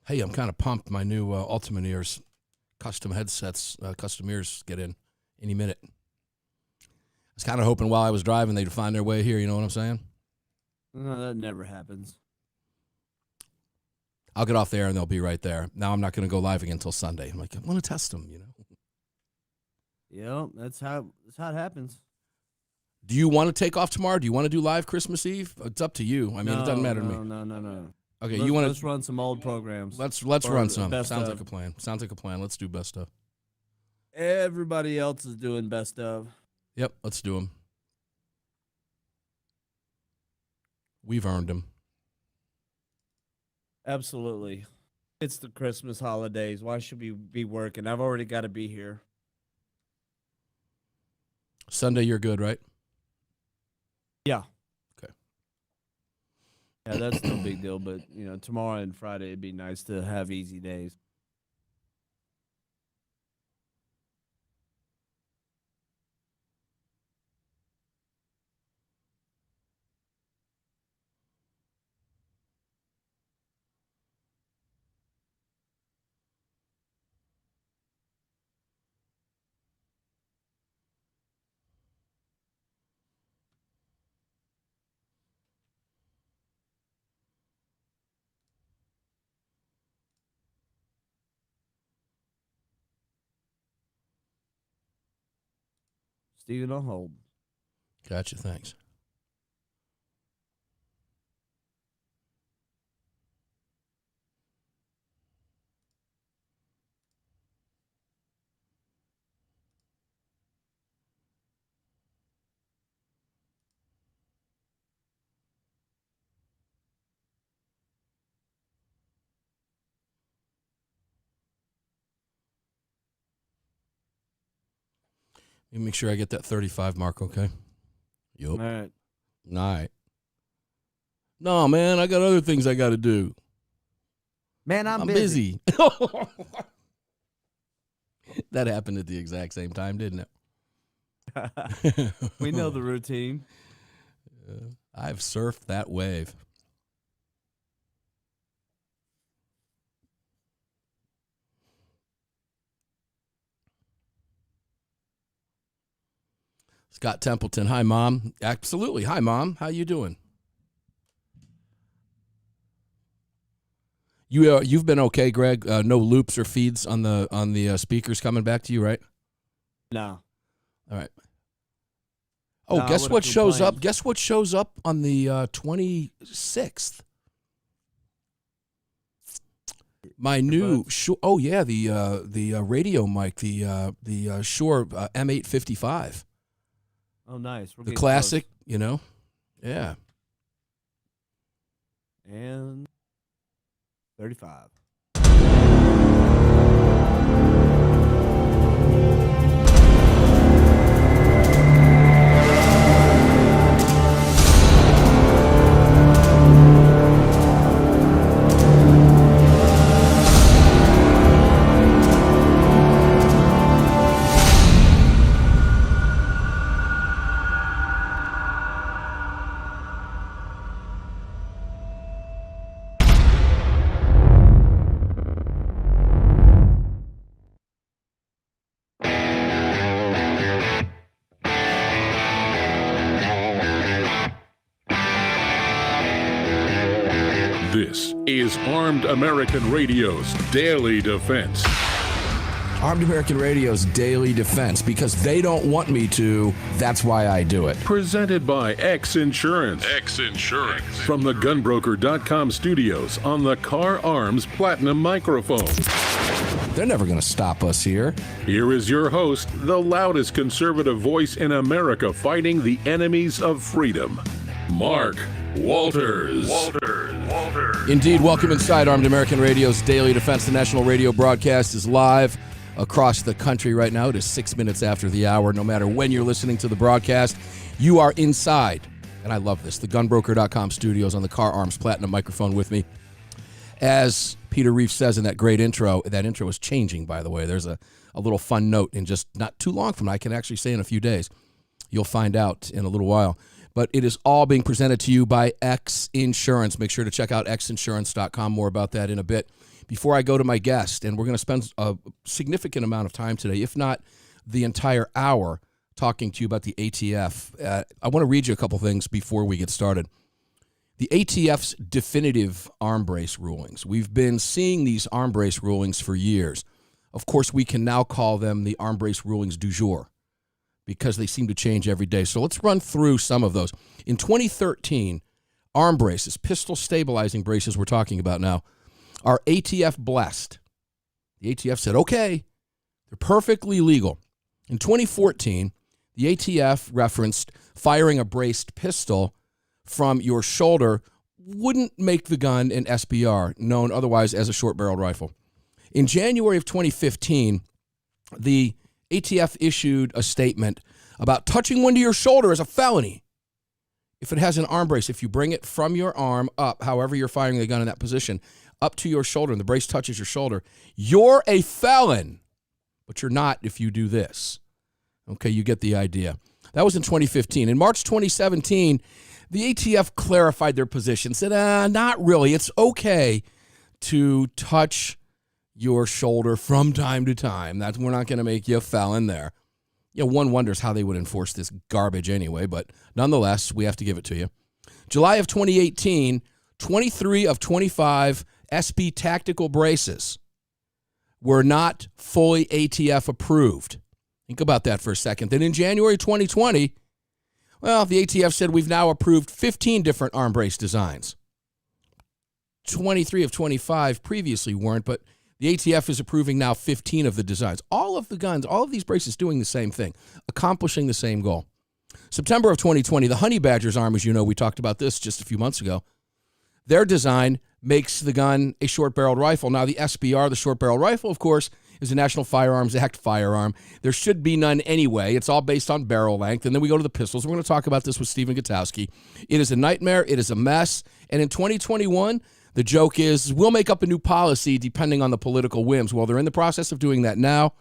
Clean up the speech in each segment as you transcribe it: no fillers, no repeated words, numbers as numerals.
Hey, I'm kind of pumped. My new Ultimate Ears custom headsets, custom ears get in any minute. I was kind of hoping while I was driving they'd find their way here. You know what I'm saying? No, that never happens. I'll get off there and they'll be right there. Now I'm not going to go live again until Sunday. I'm like, I want to test them, you know? Yeah, that's how it happens. Do you want to take off tomorrow? Do you want to do live Christmas Eve? It's up to you. I mean, it doesn't matter to me. No. Okay, let's run some old programs. Let's run some. Sounds like a plan. Sounds like a plan. Let's do best of. Everybody else is doing best of. Yep, let's do them. We've earned them. Absolutely. It's the Christmas holidays. Why should we be working? I've already got to be here. Sunday, you're good, right? Yeah. Okay. Yeah, that's no big deal. But, tomorrow and Friday, it'd be nice to have easy days. Steven on hold. Gotcha, thanks. Let me make sure I get that 35 mark, okay? Yup. All right. All right. No, man, I got other things I got to do. Man, I'm busy. That happened at the exact same time, didn't it? We know the routine. I've surfed that wave. Scott Templeton. Hi, Mom. Absolutely. Hi, Mom. How you doing? You've been okay, Greg. No loops or feeds on the speakers coming back to you, right? No. All right. Oh, No, guess what shows up? Guess what shows up on the 26th? My new the radio mic, the Shure M855. Oh, nice. The classic, close. Yeah. And 35. This is Armed American Radio's Daily Defense. Armed American Radio's Daily Defense. Because they don't want me to, that's why I do it. Presented by X Insurance. X Insurance. From the gunbroker.com studios on the Car Arms Platinum microphone. They're never going to stop us here. Here is your host, the loudest conservative voice in America fighting the enemies of freedom, Mark Walters. Indeed, welcome inside Armed American Radio's Daily Defense. The national radio broadcast is live across the country right now. It is 6 minutes after the hour. No matter when you're listening to the broadcast, you are inside, and I love this, the gunbroker.com studios on the Car Arms Platinum microphone with me. As Peter Reef says in that great intro, that intro is changing, by the way. There's a little fun note in just not too long from now. I can actually say in a few days. You'll find out in a little while. But it is all being presented to you by X Insurance. Make sure to check out xinsurance.com. More about that in a bit. before I go to my guest, and we're going to spend a significant amount of time today, if not the entire hour, talking to you about the ATF. I want to read you a couple things before we get started. The ATF's definitive arm brace rulings. We've been seeing these arm brace rulings for years. Of course, we can now call them the arm brace rulings du jour because they seem to change every day. So let's run through some of those. In 2013, arm braces, pistol stabilizing braces we're talking about now, are ATF blessed. The ATF said, okay, they're perfectly legal. In 2014, the ATF referenced firing a braced pistol from your shoulder wouldn't make the gun an SBR, known otherwise as a short-barreled rifle. In January of 2015, the ATF issued a statement about touching one to your shoulder as a felony if it has an arm brace. If you bring it from your arm up, however you're firing the gun in that position, up to your shoulder, and the brace touches your shoulder, you're a felon, but you're not if you do this. Okay, you get the idea. That was in 2015. In March 2017, the ATF clarified their position, said, not really. It's okay to touch your shoulder from time to time. We're not going to make you a felon there. One wonders how they would enforce this garbage anyway, but nonetheless, we have to give it to you. July of 2018, 23 of 25 SB tactical braces were not fully ATF approved. Think about that for a second. Then in January 2020, the ATF said we've now approved 15 different arm brace designs. 23 of 25 previously weren't, but the ATF is approving now 15 of the designs. All of the guns, all of these braces doing the same thing, accomplishing the same goal. September of 2020, the Honey Badger's arm, as you know, we talked about this just a few months ago. Their design makes the gun a short-barreled rifle. Now, the SBR, the short-barreled rifle, of course, is a National Firearms Act firearm. There should be none anyway. It's all based on barrel length. And then we go to the pistols. We're going to talk about this with Stephen Gutowski. It is a nightmare. It is a mess. And in 2021, the joke is we'll make up a new policy depending on the political whims. Well, they're in the process of doing that now.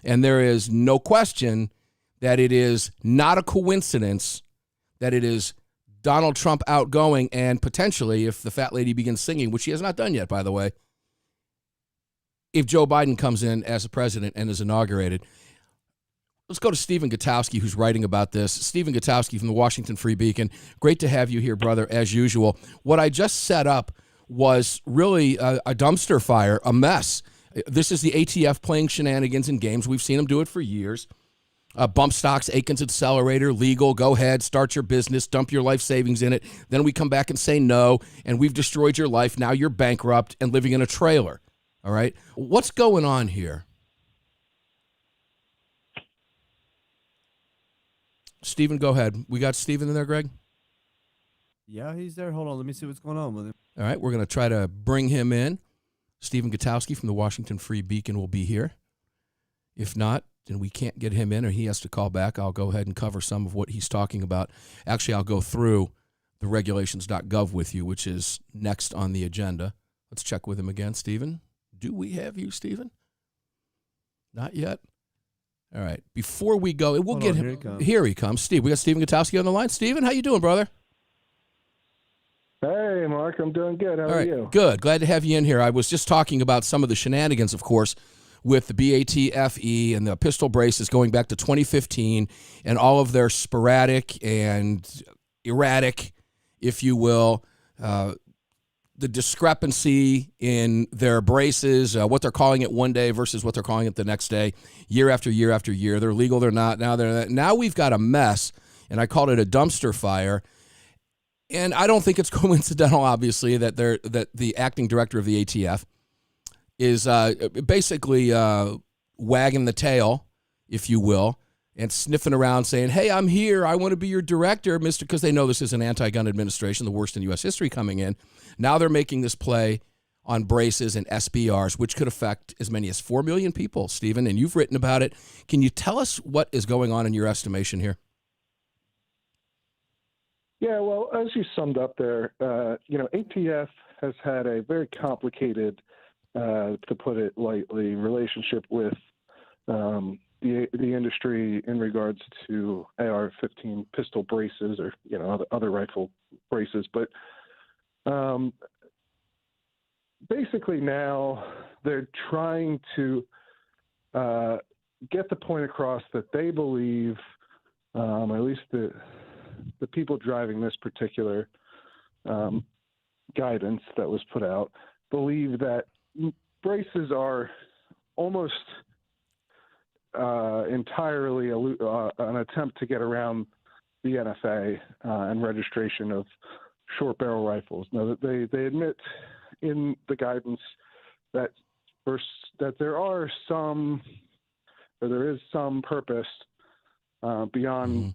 And there is no question that it is not a coincidence that it is Donald Trump outgoing and potentially, if the fat lady begins singing, which she has not done yet, by the way, if Joe Biden comes in as a president and is inaugurated. Let's go to Stephen Gutowski, who's writing about this. Stephen Gutowski from the Washington Free Beacon. Great to have you here, brother, as usual. What I just set up was really a dumpster fire, a mess. This is the ATF playing shenanigans in games. We've seen them do it for years. Bump stocks, Aikens Accelerator, legal, go ahead, start your business, dump your life savings in it. Then we come back and say no, and we've destroyed your life. Now you're bankrupt and living in a trailer. All right. What's going on here? Stephen, go ahead. We got Stephen in there, Greg? Yeah, he's there. Hold on. Let me see what's going on with him. All right. We're going to try to bring him in. Stephen Gutowski from the Washington Free Beacon will be here. If not, then we can't get him in or he has to call back. I'll go ahead and cover some of what he's talking about. Actually, I'll go through the regulations.gov with you, which is next on the agenda. Let's check with him again, Stephen. Do we have you, Stephen? Not yet. All right. Before we go, we'll get him. Here he comes. Steve, we got Stephen Gutowski on the line. Stephen, how you doing, brother? Hey, Mark. I'm doing good. How are you? Good. Glad to have you in here. I was just talking about some of the shenanigans, of course, with the BATFE and the pistol braces going back to 2015 and all of their sporadic and erratic, if you will, the discrepancy in their braces, what they're calling it one day versus what they're calling it the next day, year after year after year. They're legal, they're not. Now we've got a mess, and I called it a dumpster fire. And I don't think it's coincidental, obviously, that the acting director of the ATF is basically wagging the tail, if you will, and sniffing around saying, hey, I'm here. I want to be your director, Mr. Because they know this is an anti-gun administration, the worst in U.S. history coming in. Now they're making this play on braces and SBRs, which could affect as many as 4 million people, Stephen, and you've written about it. Can you tell us what is going on in your estimation here? Yeah, well, as you summed up there, ATF has had a very complicated, to put it lightly, relationship with the industry in regards to AR-15 pistol braces or other rifle braces, but basically now they're trying to get the point across that they believe, at least the people driving this particular guidance that was put out, believe that braces are almost entirely an attempt to get around the NFA and registration of short barrel rifles. Now, they admit in the guidance that there is some purpose beyond,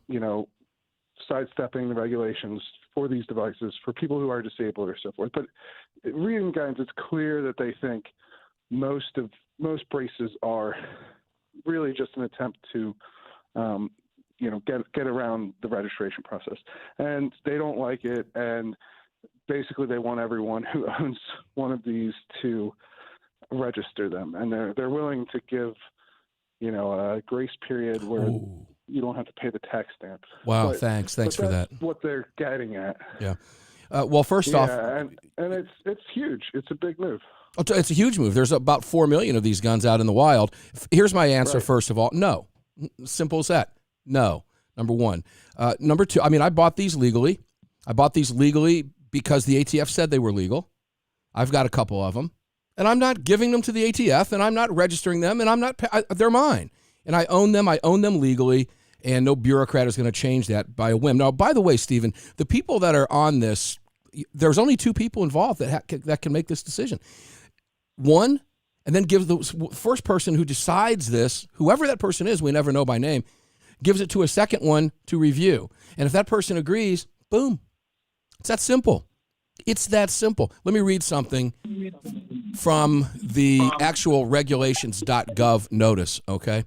sidestepping the regulations for these devices for people who are disabled or so forth. But reading guidance, it's clear that they think most braces are really just an attempt to, get around the registration process, and they don't like it. And basically, they want everyone who owns one of these to register them, and they're willing to give, a grace period where you don't have to pay the tax stamp. Wow, thanks for that. What they're getting at. Yeah. Well, first off, and it's huge. It's a big move. It's a huge move. There's about 4 million of these guns out in the wild. Here's my answer. Right. First of all, no. Simple as that. No. Number one. Number two, I bought these legally. I bought these legally because the ATF said they were legal. I've got a couple of them. And I'm not giving them to the ATF, and I'm not registering them, and they're mine. And I own them. I own them legally, and no bureaucrat is going to change that by a whim. Now, by the way, Stephen, the people that are on this, there's only 2 people involved that can make this decision. One, and then give the first person who decides this, whoever that person is, we never know by name, gives it to a second one to review. And if that person agrees, boom. It's that simple. It's that simple. Let me read something from the actual regulations.gov notice, okay?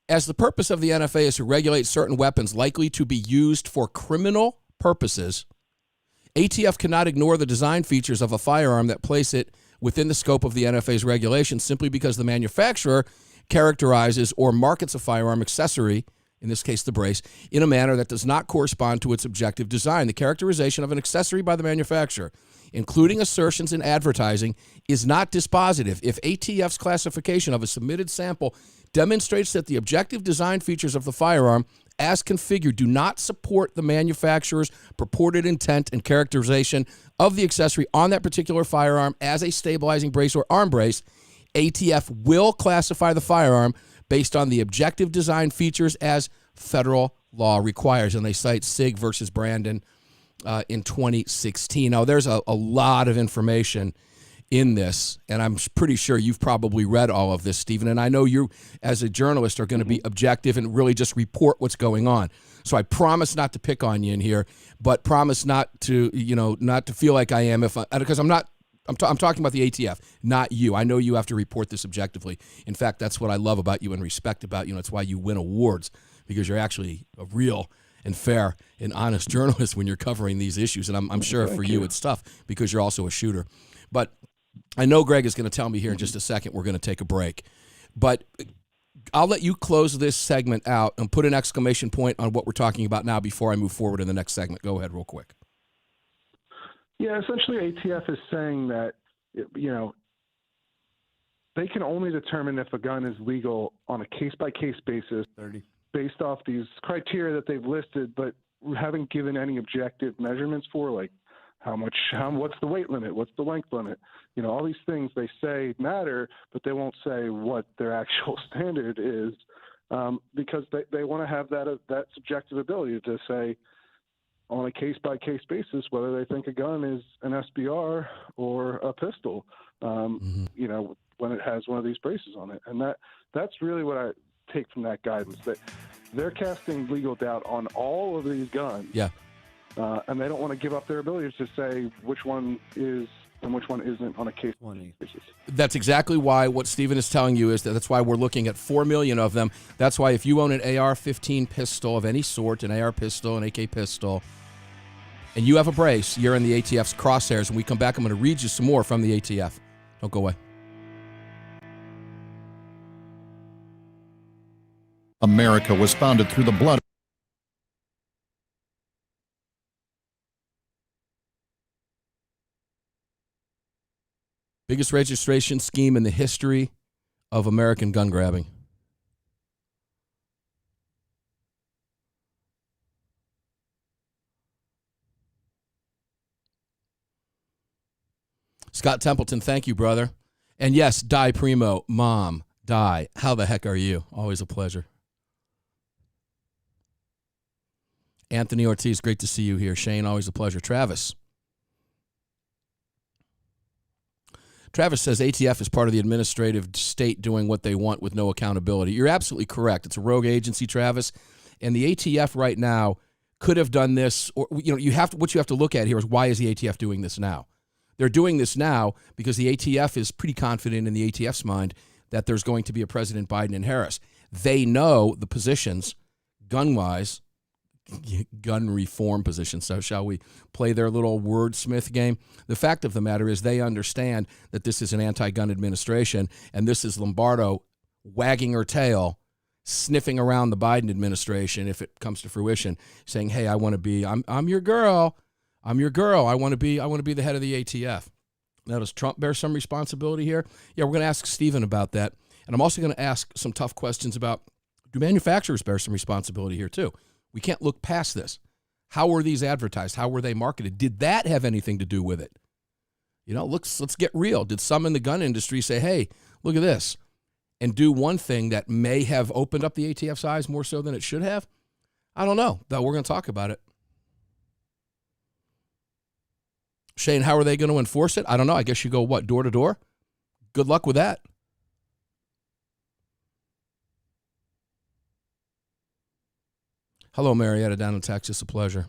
As the purpose of the NFA is to regulate certain weapons likely to be used for criminal purposes, ATF cannot ignore the design features of a firearm that place it within the scope of the NFA's regulations simply because the manufacturer characterizes or markets a firearm accessory, in this case the brace, in a manner that does not correspond to its objective design. The characterization of an accessory by the manufacturer, including assertions in advertising, is not dispositive if ATF's classification of a submitted sample demonstrates that the objective design features of the firearm as configured do not support the manufacturer's purported intent and characterization of the accessory on that particular firearm as a stabilizing brace or arm brace. ATF will classify the firearm based on the objective design features as federal law requires. And they cite SIG versus Brandon in 2016. Now, there's a lot of information in this, and I'm pretty sure you've probably read all of this, Stephen, and I know you, as a journalist, are going to be objective and really just report what's going on. So I promise not to pick on you in here, but promise not to feel like I am because I'm not. I'm talking about the ATF, not you. I know you have to report this objectively. In fact, that's what I love about you and respect about you. It's why you win awards, because you're actually a real and fair and honest journalist when you're covering these issues. And I'm sure for you it's tough because you're also a shooter. But I know Greg is going to tell me here in just a second we're going to take a break. But I'll let you close this segment out and put an exclamation point on what we're talking about now before I move forward in the next segment. Go ahead real quick. Yeah, essentially ATF is saying that, they can only determine if a gun is legal on a case-by-case basis based off these criteria that they've listed, but haven't given any objective measurements for, like what's the weight limit, what's the length limit, all these things they say matter, but they won't say what their actual standard is, because they want to have that subjective ability to say, on a case-by-case basis, whether they think a gun is an SBR or a pistol, when it has one of these braces on it. And that's really what I take from that guidance, that they're casting legal doubt on all of these guns. Yeah. And they don't want to give up their ability to say which one is and which one isn't on a case basis. That's exactly why what Stephen is telling you is that's why we're looking at 4 million of them. That's why if you own an AR-15 pistol of any sort, an AR pistol, an AK pistol, and you have a brace, you're in the ATF's crosshairs. When we come back, I'm going to read you some more from the ATF. Don't go away. America was founded through the blood Biggest registration scheme in the history of American gun grabbing. Scott Templeton, thank you, brother. And yes, Di Primo, Mom, Di, how the heck are you? Always a pleasure. Anthony Ortiz, great to see you here. Shane, always a pleasure. Travis says ATF is part of the administrative state doing what they want with no accountability. You're absolutely correct. It's a rogue agency, Travis. And the ATF right now could have done this, or what you have to look at here is, why is the ATF doing this now? They're doing this now because the ATF is pretty confident in the ATF's mind that there's going to be a President Biden and Harris. They know the positions, gun-wise, gun reform positions. So shall we play their little wordsmith game? The fact of the matter is they understand that this is an anti-gun administration, and this is Lombardo wagging her tail, sniffing around the Biden administration if it comes to fruition, saying, "Hey, I want to be. I'm your girl. I'm your girl. I want to be the head of the ATF." Now, does Trump bear some responsibility here? Yeah, we're going to ask Stephen about that, and I'm also going to ask some tough questions about, do manufacturers bear some responsibility here too? We can't look past this. How were these advertised? How were they marketed? Did that have anything to do with it? Let's get real. Did some in the gun industry say, "Hey, look at this," and do one thing that may have opened up the ATF's eyes more so than it should have? I don't know, though. We're going to talk about it. Shane, how are they going to enforce it? I don't know. I guess you go, door to door? Good luck with that. Hello, Marietta, down in Texas. A pleasure.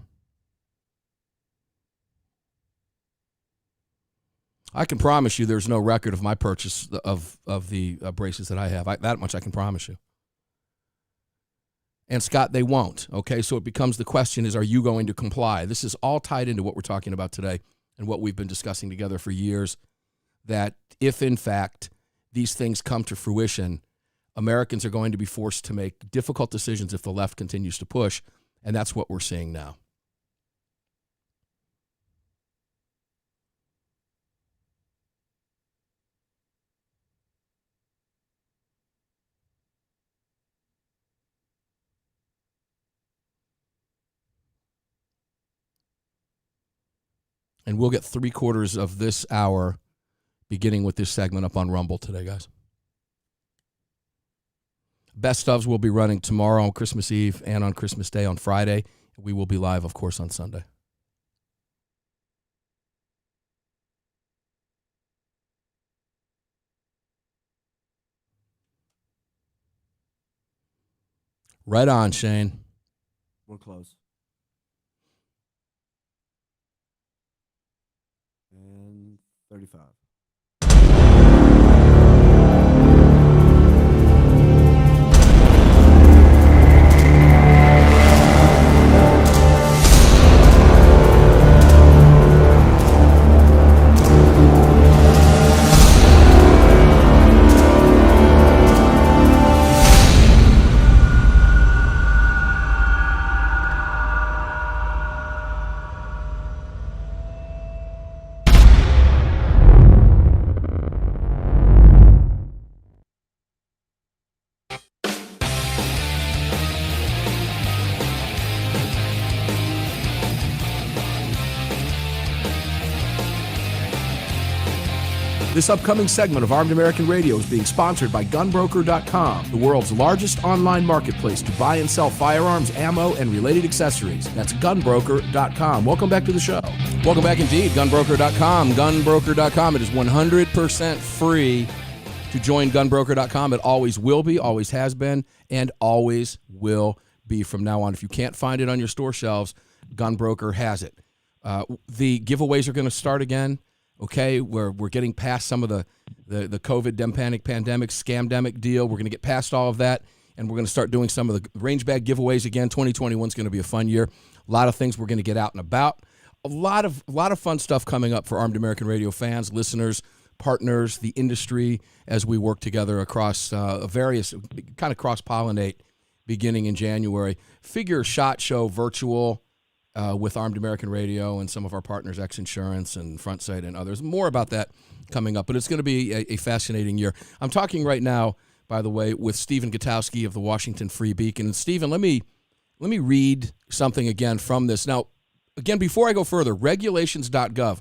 I can promise you there's no record of my purchase of the braces that I have. That much I can promise you. And, Scott, they won't. Okay, so it becomes the question is, are you going to comply? This is all tied into what we're talking about today and what we've been discussing together for years, that if, in fact, these things come to fruition, Americans are going to be forced to make difficult decisions if the left continues to push, and that's what we're seeing now. And we'll get 3/4 of this hour, beginning with this segment, up on Rumble today, guys. Best ofs will be running tomorrow on Christmas Eve and on Christmas Day on Friday. We will be live, of course, on Sunday. Right on, Shane. We're close. And 35. This upcoming segment of Armed American Radio is being sponsored by GunBroker.com, the world's largest online marketplace to buy and sell firearms, ammo, and related accessories. That's GunBroker.com. Welcome back to the show. Welcome back indeed. GunBroker.com. GunBroker.com. It is 100% free to join GunBroker.com. It always will be, always has been, and always will be from now on. If you can't find it on your store shelves, GunBroker has it. The giveaways are going to start again. Okay, we're getting past some of the COVID pandemic scamdemic deal. We're going to get past all of that, and we're going to start doing some of the range bag giveaways again. 2021 is going to be a fun year. A lot of things we're going to get out and about. A lot of fun stuff coming up for Armed American Radio fans, listeners, partners, the industry, as we work together across various, kind of cross-pollinate beginning in January. Figure SHOT Show virtual. with Armed American Radio and some of our partners, X Insurance and Front Sight and others. More about that coming up, but it's going to be a fascinating year. I'm talking right now, by the way, with Stephen Gutowski of the Washington Free Beacon. And Stephen, let me read something again from this. Now, again, before I go further, regulations.gov.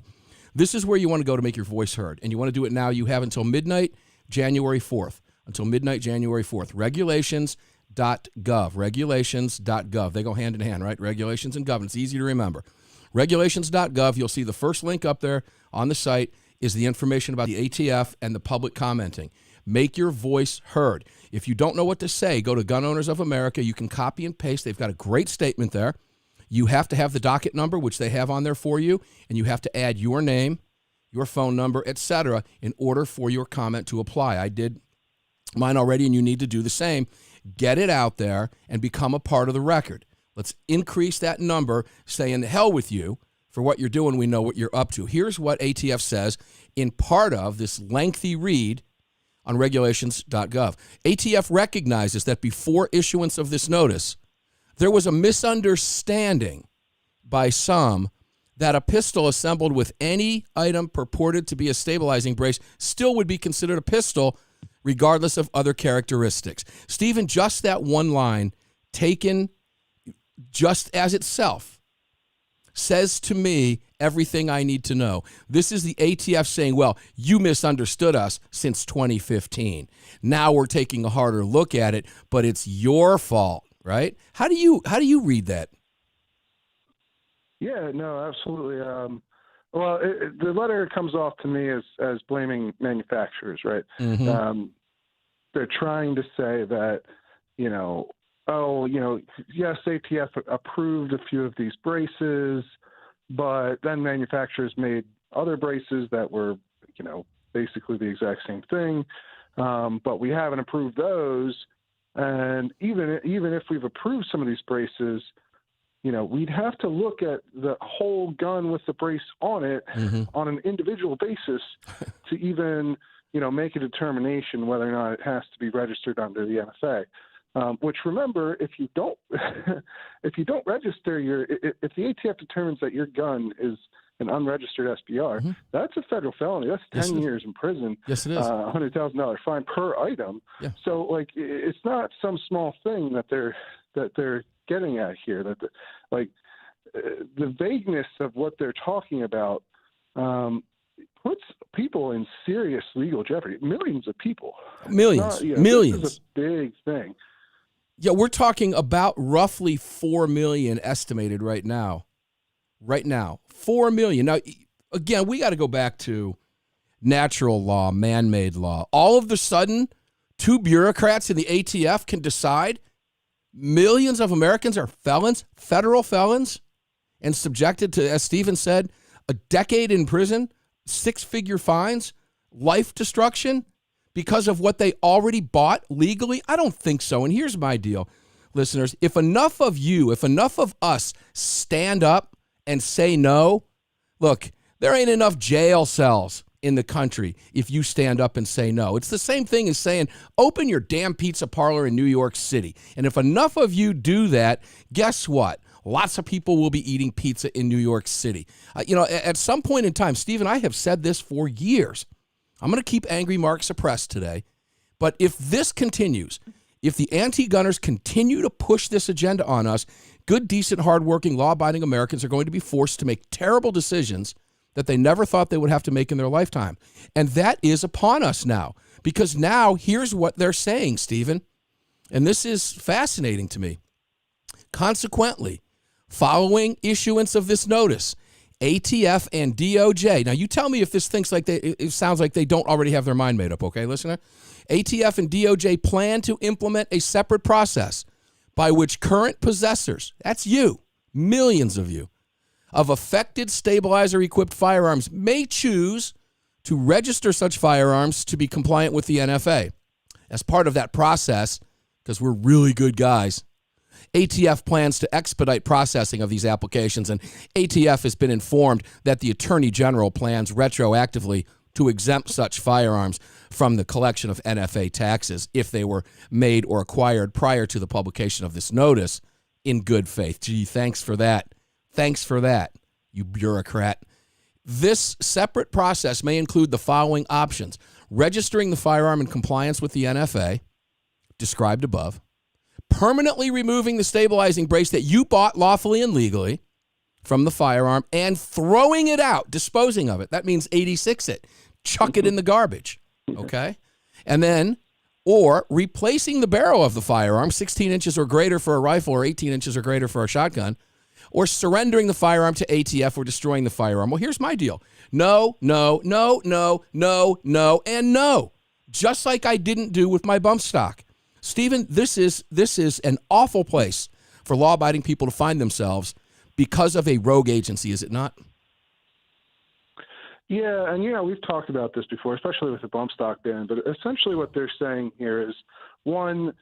This is where you want to go to make your voice heard, and you want to do it now. You have until midnight, January 4th. Until midnight, January 4th. Regulations.gov. Regulations.gov. They go hand in hand, right? Regulations and gov. It's easy to remember. Regulations.gov. You'll see the first link up there on the site is the information about the ATF and the public commenting. Make your voice heard. If you don't know what to say, go to Gun Owners of America. You can copy and paste. They've got a great statement there. You have to have the docket number, which they have on there for you, and you have to add your name, your phone number, etc., in order for your comment to apply. I did mine already, and you need to do the same. Get it out there and become a part of the record. Let's increase that number, saying the hell with you for what you're doing. We know what you're up to. Here's what ATF says in part of this lengthy read on regulations.gov. ATF recognizes that before issuance of this notice, there was a misunderstanding by some that a pistol assembled with any item purported to be a stabilizing brace still would be considered a pistol regardless of other characteristics. Stephen, just that one line taken just as itself says to me everything I need to know. This is the ATF saying, well, you misunderstood us since 2015. Now we're taking a harder look at it, but it's your fault. Right? How do you read that? Yeah, no, absolutely. Well, the letter comes off to me as blaming manufacturers, right? Mm-hmm. They're trying to say that, yes, ATF approved a few of these braces, but then manufacturers made other braces that were, basically the exact same thing, but we haven't approved those. And even if we've approved some of these braces, we'd have to look at the whole gun with the brace on it on an individual basis to even, make a determination whether or not it has to be registered under the NFA. Which, remember, if you don't register if the ATF determines that your gun is an unregistered SBR, that's a federal felony. That's 10 years in prison. Yes, it is. $100,000 fine per item. Yeah. So, it's not some small thing that they're getting at here. The vagueness of what they're talking about puts people in serious legal jeopardy. Millions of people. Millions. This is a big thing. Yeah, we're talking about roughly 4 million estimated right now. 4 million. Now, again, we got to go back to natural law, man-made law. All of a sudden, two bureaucrats in the ATF can decide millions of Americans are felons, federal felons, and subjected to, as Stephen said, a decade in prison, 6-figure fines, life destruction because of what they already bought legally? I don't think so. And here's my deal, listeners. If enough of us stand up and say no, look, there ain't enough jail cells in the country if you stand up and say no. It's the same thing as saying, open your damn pizza parlor in New York City. And if enough of you do that, guess what? Lots of people will be eating pizza in New York City. At some point in time, Stephen, I have said this for years. I'm going to keep Angry Mark suppressed today. But if this continues, if the anti-gunners continue to push this agenda on us, good, decent, hardworking, law-abiding Americans are going to be forced to make terrible decisions that they never thought they would have to make in their lifetime. And that is upon us now. Because now, here's what they're saying, Stephen. And this is fascinating to me. Consequently, following issuance of this notice, ATF and DOJ. Now, you tell me if this it sounds like they don't already have their mind made up, okay, listener? ATF and DOJ plan to implement a separate process by which current possessors, that's you, millions of you, of affected stabilizer-equipped firearms may choose to register such firearms to be compliant with the NFA. As part of that process, because we're really good guys, ATF plans to expedite processing of these applications, and ATF has been informed that the Attorney General plans retroactively to exempt such firearms from the collection of NFA taxes if they were made or acquired prior to the publication of this notice in good faith. Gee, thanks for that Thanks for that, you bureaucrat. This separate process may include the following options: registering the firearm in compliance with the NFA, described above, permanently removing the stabilizing brace that you bought lawfully and legally from the firearm, and throwing it out, disposing of it. That means 86 it. Chuck it in the garbage, okay? And then, or replacing the barrel of the firearm, 16 inches or greater for a rifle or 18 inches or greater for a shotgun, or surrendering the firearm to ATF or destroying the firearm. Well, here's my deal. No, no, no, no, no, no, and no. Just like I didn't do with my bump stock. Stephen, this is an awful place for law-abiding people to find themselves because of a rogue agency, is it not? Yeah, and we've talked about this before, especially with the bump stock ban, but essentially what they're saying here is, one,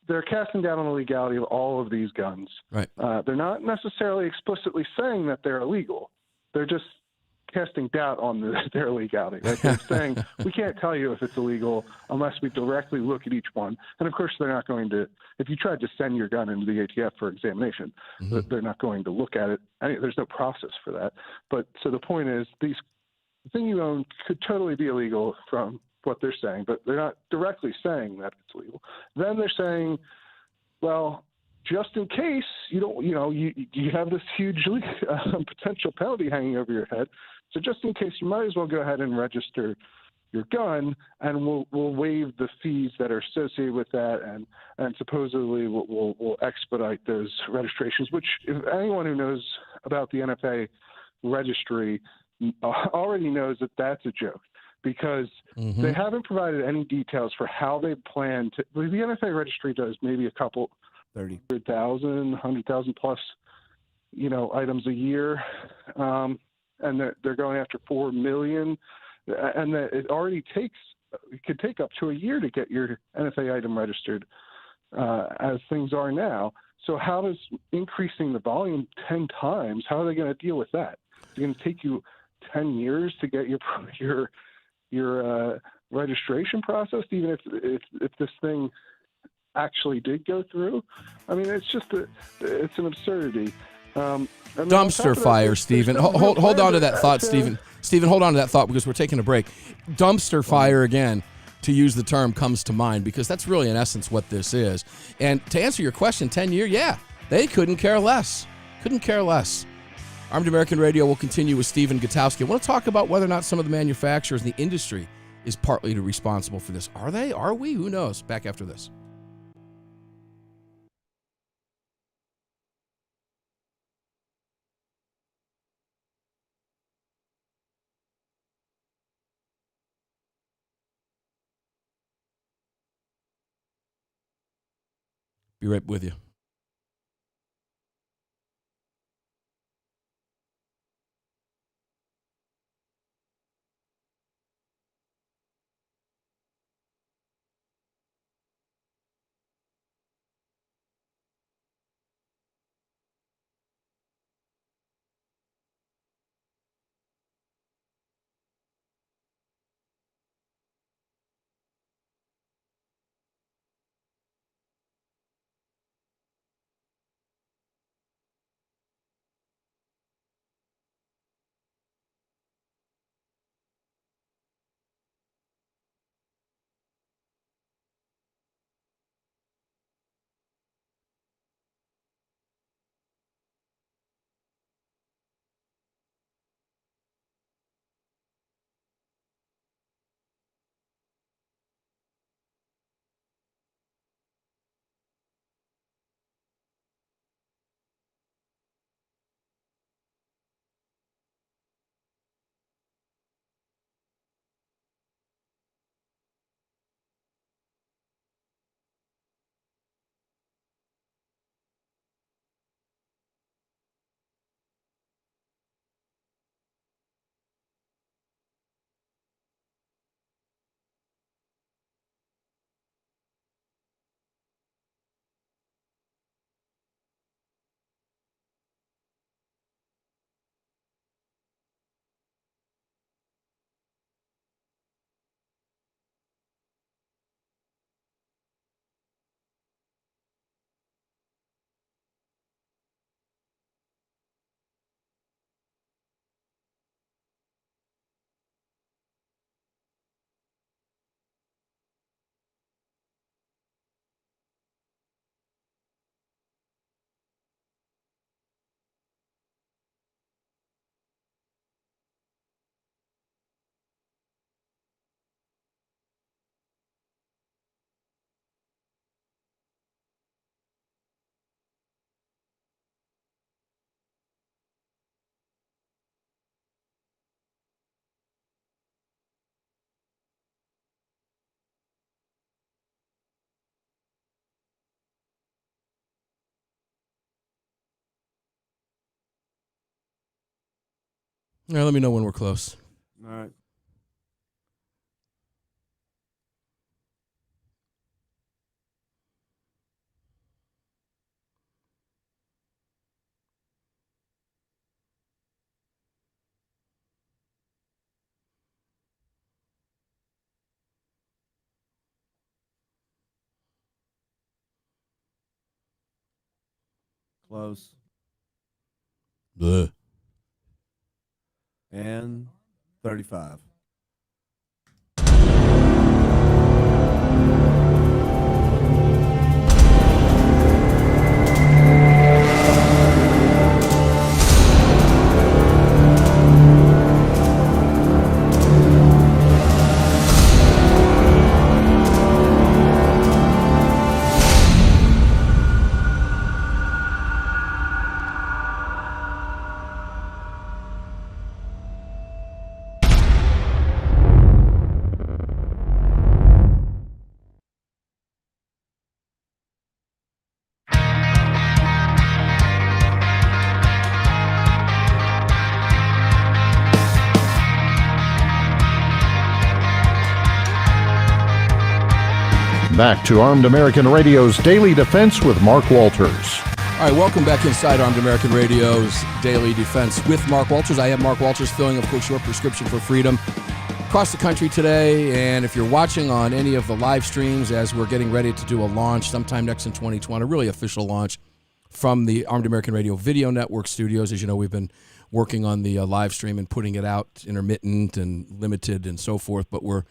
they're casting doubt on the legality of all of these guns. Right. They're not necessarily explicitly saying that they're illegal. They're just casting doubt on their legality. Right? They're saying, we can't tell you if it's illegal unless we directly look at each one. And, of course, they're not going to – if you tried to send your gun into the ATF for examination, they're not going to look at it. There's no process for that. But so the point is, the thing you own could totally be illegal from what they're saying, but they're not directly saying that it's legal. Then they're saying, well, just in case you have this huge potential penalty hanging over your head. So just in case, you might as well go ahead and register your gun, and we'll waive the fees that are associated with that, and supposedly we'll expedite those registrations. Which, if anyone who knows about the NFA registry already knows that that's a joke, because they haven't provided any details for how they plan to. The NFA registry does maybe a couple 100,000 plus, items a year, and they're going after 4 million, and that it could take up to a year to get your NFA item registered, as things are now. So how does increasing the volume 10 times? How are they going to deal with that? It's going to take you 10 years to get your registration process, even if this thing actually did go through. I mean, it's just it's an absurdity. Dumpster fire, Stephen. Hold on to that thought, Stephen. Stephen, hold on to that thought, because we're taking a break. Dumpster fire, again, to use the term, comes to mind, because that's really in essence what this is. And to answer your question, 10-year, yeah, they couldn't care less. Couldn't care less. Armed American Radio will continue with Stephen Gutowski. I want to talk about whether or not some of the manufacturers in the industry is partly responsible for this. Are they? Are we? Who knows? Back after this. Be right with you. All right, let me know when we're close. All right. Close. Bleh. And 35. Back to Armed American Radio's Daily Defense with Mark Walters. All right, welcome back inside Armed American Radio's Daily Defense with Mark Walters. I am Mark Walters, filling, of course, your prescription for freedom across the country today. And if you're watching on any of the live streams as we're getting ready to do a launch sometime next in 2020, a really official launch from the Armed American Radio Video Network studios. As you know, we've been working on the live stream and putting it out intermittent and limited and so forth, but we're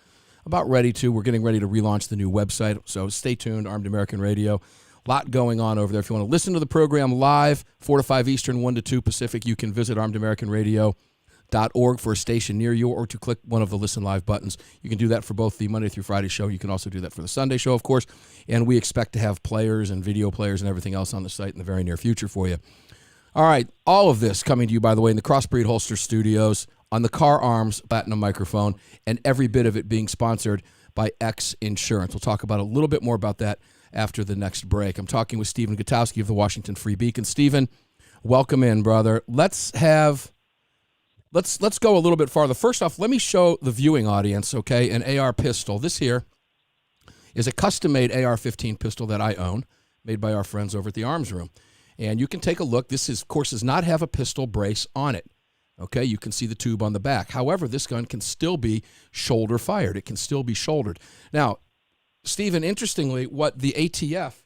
about ready to. We're getting ready to relaunch the new website, so stay tuned, Armed American Radio. A lot going on over there. If you want to listen to the program live, 4 to 5 Eastern, 1 to 2 Pacific, you can visit armedamericanradio.org for a station near you or to click one of the Listen Live buttons. You can do that for both the Monday through Friday show. You can also do that for the Sunday show, of course, and we expect to have players and video players and everything else on the site in the very near future for you. All right, all of this coming to you, by the way, in the Crossbreed Holster Studios, on the Car Arms Platinum microphone, and every bit of it being sponsored by X Insurance. We'll talk about a little bit more about that after the next break. I'm talking with Stephen Gutowski of the Washington Free Beacon. Stephen, welcome in, brother. Let's go a little bit farther. First off, let me show the viewing audience, okay, an AR pistol. This here is a custom-made AR-15 pistol that I own, made by our friends over at the Arms Room. And you can take a look. This, of course, does not have a pistol brace on it. Okay, you can see the tube on the back. However, this gun can still be shoulder fired. It can still be shouldered. Now, Stephen, interestingly, what the ATF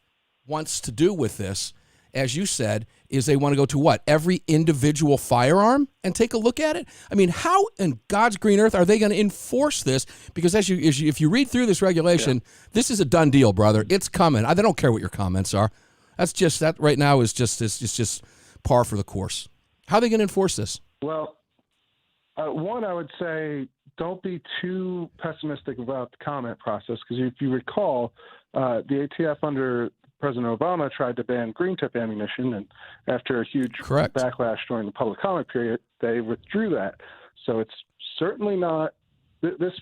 wants to do with this, as you said, is they want to go to what? Every individual firearm and take a look at it? I mean, how in God's green earth are they going to enforce this? Because if you read through this regulation, This is a done deal, brother. It's coming. They don't care what your comments are. That right now is just par for the course. How are they going to enforce this? Well, one, I would say don't be too pessimistic about the comment process, because if you recall, the ATF under President Obama tried to ban green tip ammunition, and after a huge backlash during the public comment period, they withdrew that. So it's certainly not this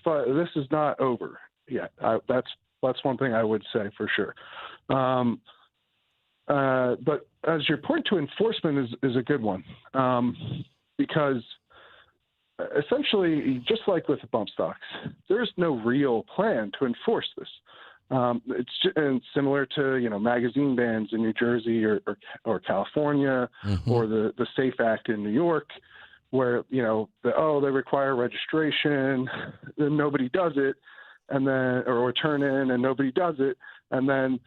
is not over yet. That's one thing I would say for sure. But as your point to enforcement is a good one. Because essentially, just like with the bump stocks, there's no real plan to enforce this. It's similar to magazine bans in New Jersey or California, or the SAFE Act in New York, where they require registration, then nobody does it, and then or turn in and nobody does it, and then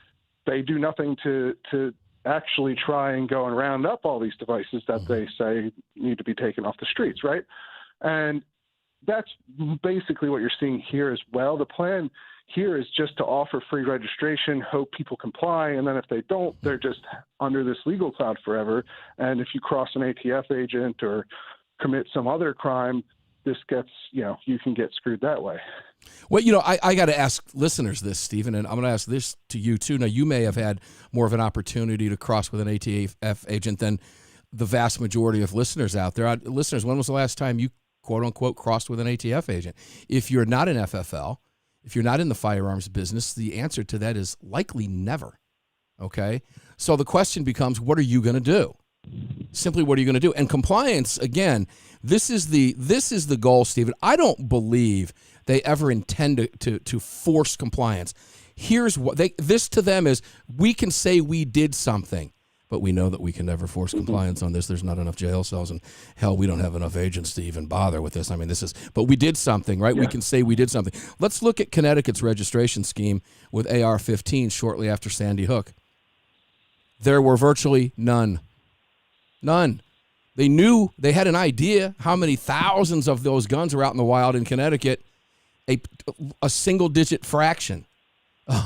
they do nothing to actually try and go and round up all these devices that they say need to be taken off the streets, right? And that's basically what you're seeing here as well. The plan here is just to offer free registration, hope people comply, and then if they don't, they're just under this legal cloud forever. And if you cross an ATF agent or commit some other crime, this gets, you can get screwed that way. Well, I got to ask listeners this, Stephen, and I'm going to ask this to you, too. Now, you may have had more of an opportunity to cross with an ATF agent than the vast majority of listeners out there. Listeners, when was the last time you, quote-unquote, crossed with an ATF agent? If you're not in FFL, if you're not in the firearms business, the answer to that is likely never, okay? So the question becomes, what are you going to do? Simply, what are you going to do? And compliance, again, this is the goal, Stephen. I don't believe they ever intend to force compliance. Here's what this to them is: we can say we did something, but we know that we can never force compliance on this. There's not enough jail cells, and hell, we don't have enough agents to even bother with this. I mean, but we did something, right? Yeah. We can say we did something. Let's look at Connecticut's registration scheme with AR-15 shortly after Sandy Hook. There were virtually none. None. They knew, they had an idea how many thousands of those guns were out in the wild in Connecticut. A single-digit fraction,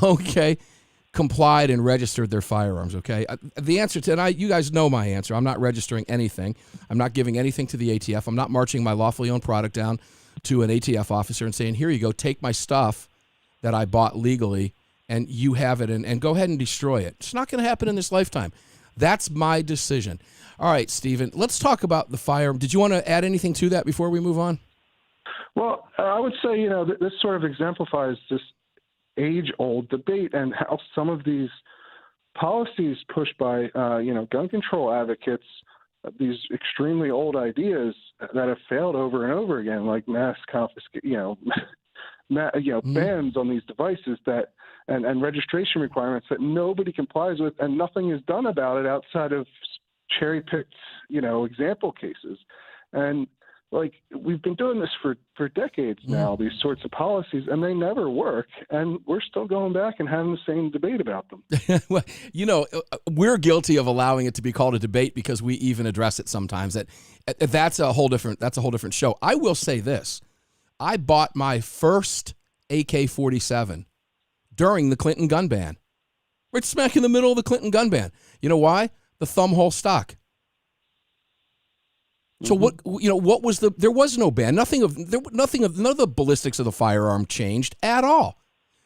okay, complied and registered their firearms, okay? The answer to, you guys know my answer. I'm not registering anything. I'm not giving anything to the ATF. I'm not marching my lawfully owned product down to an ATF officer and saying, here you go, take my stuff that I bought legally, and you have it, and go ahead and destroy it. It's not going to happen in this lifetime. That's my decision. All right, Stephen, let's talk about the firearm. Did you want to add anything to that before we move on? Well, I would say, this sort of exemplifies this age-old debate and how some of these policies pushed by, gun control advocates, these extremely old ideas that have failed over and over again, like mass confiscation, bans on these devices that and registration requirements that nobody complies with, and nothing is done about it outside of cherry-picked, example cases. And we've been doing this for decades now, these sorts of policies, and they never work. And we're still going back and having the same debate about them. Well, we're guilty of allowing it to be called a debate because we even address it sometimes. That's a whole different show. I will say this. I bought my first AK-47 during the Clinton gun ban. Right smack in the middle of the Clinton gun ban. You know why? The thumb hole stock. So what was there was no ban. None of the ballistics of the firearm changed at all.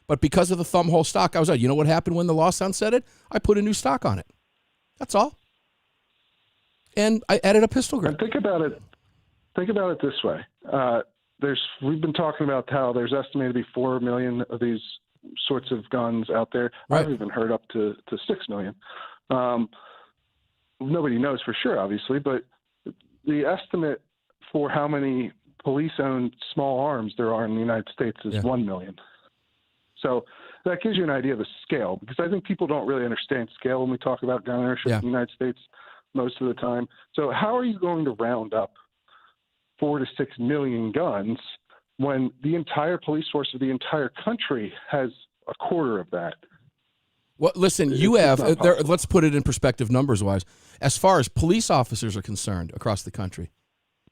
But because of the thumb hole stock, I was like, you know what happened when the law sunsetted? I put a new stock on it. That's all. And I added a pistol grip. And think about it this way. We've been talking about how there's estimated to be 4 million of these sorts of guns out there. Right. I've even heard up to 6 million. Nobody knows for sure, obviously, but the estimate for how many police-owned small arms there are in the United States is 1 million. So that gives you an idea of the scale, because I think people don't really understand scale when we talk about gun ownership in the United States most of the time. So how are you going to round up 4 to 6 million guns when the entire police force of the entire country has a quarter of that? Well, listen, let's put it in perspective numbers-wise. As far as police officers are concerned across the country,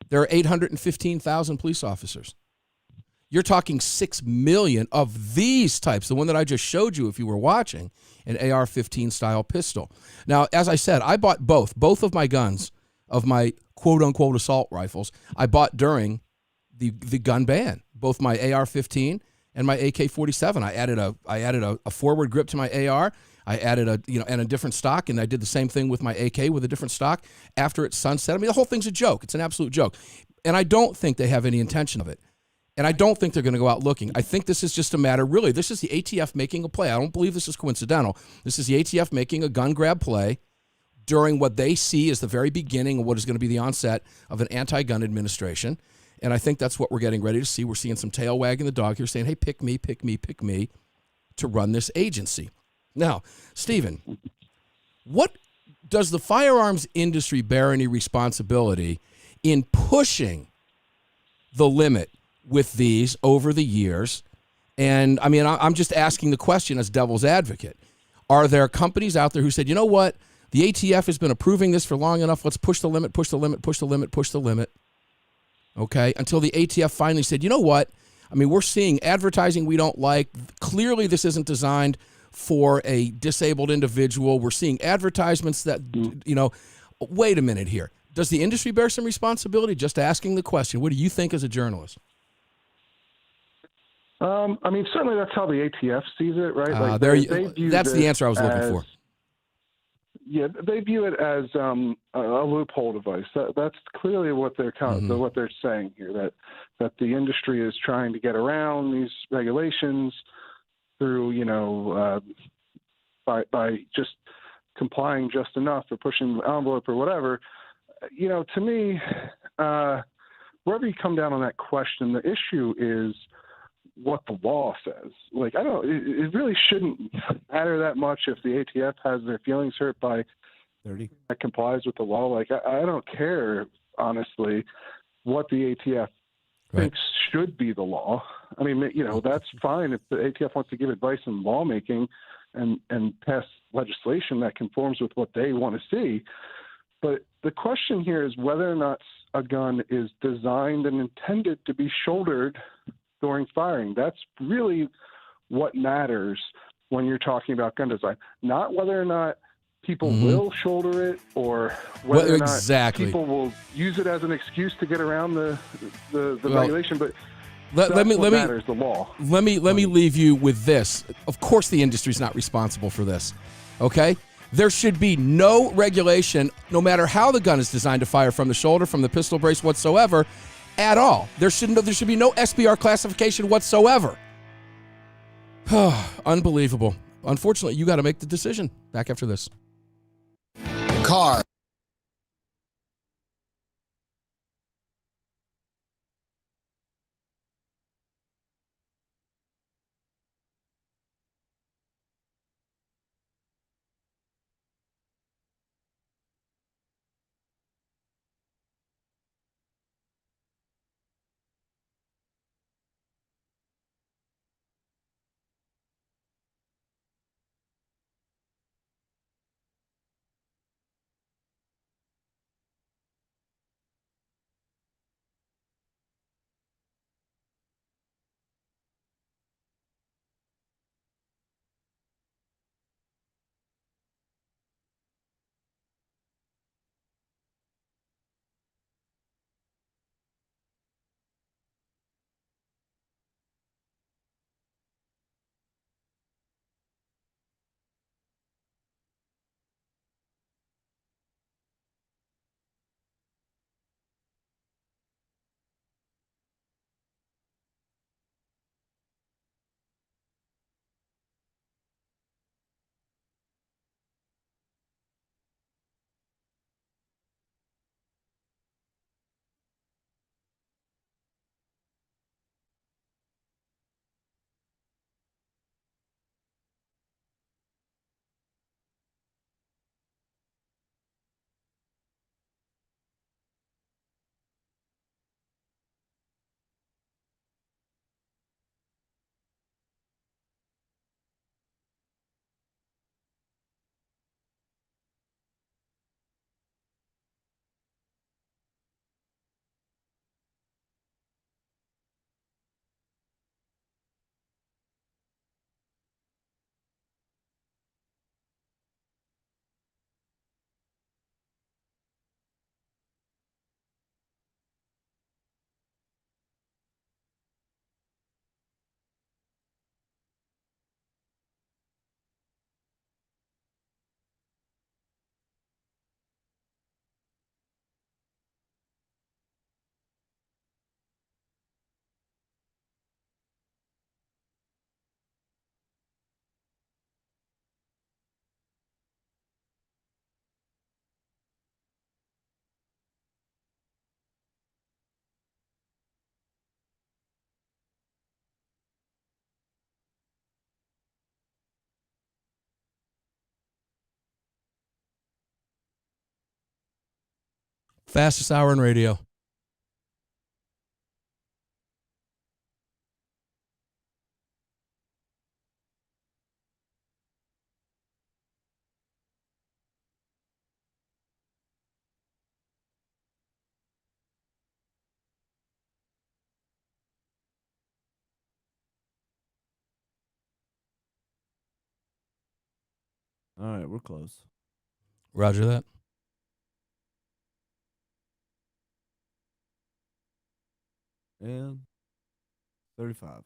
there are 815,000 police officers. You're talking 6 million of these types, the one that I just showed you if you were watching, an AR-15 style pistol. Now, as I said, I bought both of my guns, of my quote-unquote assault rifles, I bought during the gun ban, both my AR-15 and my AK-47. I added a forward grip to my AR. I added a different stock, and I did the same thing with my AK with a different stock after it sunset. I mean, the whole thing's a joke. It's an absolute joke. And I don't think they have any intention of it. And I don't think they're going to go out looking. I think this is just a matter, really, this is the ATF making a play. I don't believe this is coincidental. This is the ATF making a gun grab play during what they see as the very beginning of what is going to be the onset of an anti-gun administration. And I think that's what we're getting ready to see. We're seeing some tail wagging the dog here saying, hey, pick me to run this agency. Now, Stephen, what does the firearms industry bear any responsibility in pushing the limit with these over the years? And, I mean, I'm just asking the question as devil's advocate. Are there companies out there who said, you know what, the ATF has been approving this for long enough, let's push the limit, okay, until the ATF finally said, you know what, I mean, we're seeing advertising we don't like. Clearly this isn't designed for a disabled individual. We're seeing advertisements that, wait a minute here. Does the industry bear some responsibility? Just asking the question. What do you think as a journalist? I mean, certainly that's how the ATF sees it, right? That's the answer I was looking for. Yeah, they view it as a loophole device. That's clearly what they're what they're saying here. That the industry is trying to get around these regulations through, by just complying just enough or pushing the envelope or whatever. To me, wherever you come down on that question, the issue is what the law says. Like, it really shouldn't matter that much if the ATF has their feelings hurt by 30 that complies with the law. Like, I don't care, honestly, what the ATF thinks should be the law. I mean, that's fine if the ATF wants to give advice in lawmaking and pass legislation that conforms with what they want to see. But the question here is whether or not a gun is designed and intended to be shouldered during firing. That's really what matters when you're talking about gun design, not whether or not people will shoulder it or whether or not people will use it as an excuse to get around the regulation. But let me matters, the law. Let me leave you with this. Of course, the industry's not responsible for this. Okay, there should be no regulation, no matter how the gun is designed to fire from the shoulder, from the pistol brace, whatsoever, at all. There should be no SBR classification whatsoever. Unbelievable. Unfortunately, you got to make the decision. Back after this. Car. Fastest hour in radio. All right, we're close. Roger that. And 35.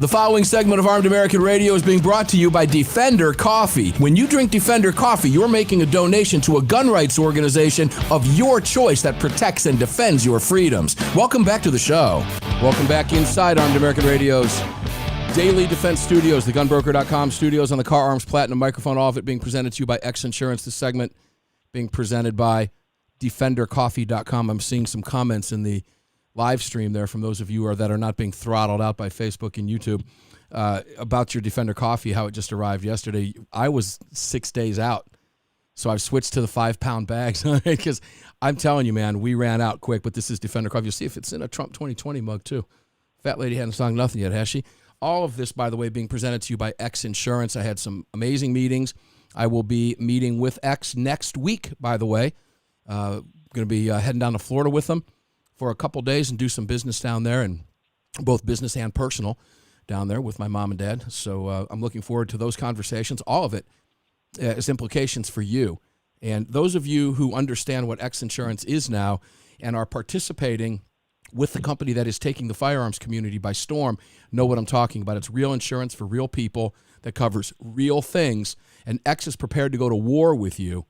The following segment of Armed American Radio is being brought to you by Defender Coffee. When you drink Defender Coffee, you're making a donation to a gun rights organization of your choice that protects and defends your freedoms. Welcome back to the show. Welcome back inside Armed American Radio's Daily Defense Studios, the gunbroker.com studios on the Car Arms Platinum microphone, all of it being presented to you by X Insurance. This segment being presented by DefenderCoffee.com. I'm seeing some comments in the live stream there from those of you that are not being throttled out by Facebook and YouTube about your Defender Coffee, how it just arrived yesterday. I was 6 days out, so I've switched to the 5-pound bags because I'm telling you, man, we ran out quick, but this is Defender Coffee. You'll see if it's in a Trump 2020 mug, too. Fat lady hadn't sung nothing yet, has she? All of this, by the way, being presented to you by X Insurance. I had some amazing meetings. I will be meeting with X next week, by the way. Going to be heading down to Florida with them for a couple days and do some business down there, and both business and personal down there with my mom and dad. So I'm looking forward to those conversations. All of it has implications for you. And those of you who understand what X Insurance is now and are participating with the company that is taking the firearms community by storm know what I'm talking about. It's real insurance for real people that covers real things, and X is prepared to go to war with you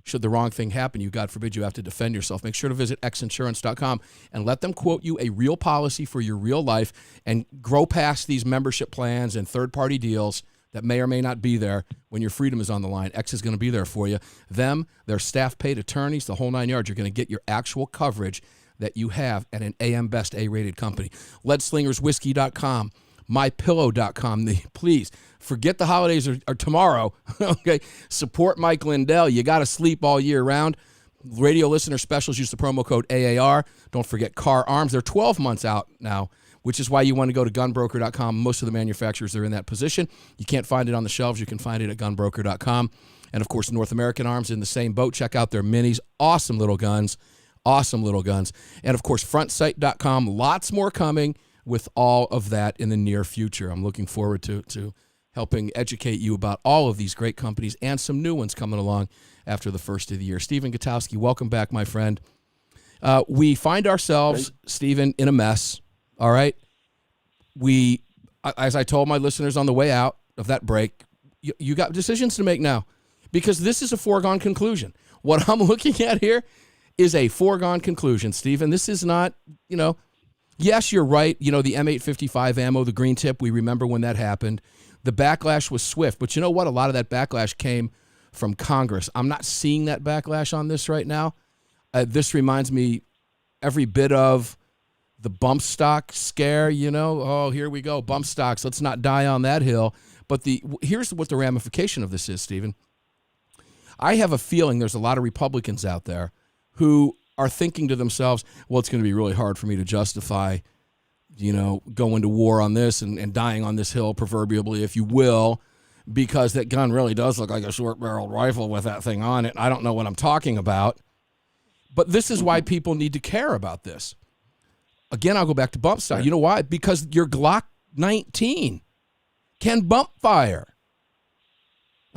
should the wrong thing happen. You, God forbid, you have to defend yourself. Make sure to visit xinsurance.com and let them quote you a real policy for your real life and grow past these membership plans and third-party deals that may or may not be there when your freedom is on the line. X is going to be there for you. Them, their staff-paid attorneys, the whole nine yards. You're going to get your actual coverage that you have at an AM Best A-rated company. Leadslingerswhiskey.com, mypillow.com. Please, forget the holidays are tomorrow. Okay, support Mike Lindell. You got to sleep all year round. Radio listener specials, use the promo code AAR. Don't forget Car Arms. They're 12 months out now, which is why you want to go to gunbroker.com. Most of the manufacturers are in that position. You can't find it on the shelves. You can find it at gunbroker.com. And, of course, North American Arms in the same boat. Check out their minis. Awesome little guns. Awesome little guns. And, of course, frontsight.com. Lots more coming with all of that in the near future. I'm looking forward to helping educate you about all of these great companies and some new ones coming along after the first of the year. Stephen Gutowski, welcome back, my friend. We find ourselves, Stephen, in a mess, all right? We, as I told my listeners on the way out of that break, you got decisions to make now because this is a foregone conclusion. What I'm looking at here is a foregone conclusion, Stephen. This is not, yes, you're right. The M855 ammo, the green tip, we remember when that happened. The backlash was swift. But you know what? A lot of that backlash came from Congress. I'm not seeing that backlash on this right now. This reminds me every bit of the bump stock scare, Oh, here we go, bump stocks. Let's not die on that hill. But here's what the ramification of this is, Stephen. I have a feeling there's a lot of Republicans out there who are thinking to themselves, well, it's going to be really hard for me to justify, going to war on this and dying on this hill, proverbially, if you will, because that gun really does look like a short-barreled rifle with that thing on it. I don't know what I'm talking about. But this is why people need to care about this. Again, I'll go back to bump stock. You know why? Because your Glock 19 can bump fire.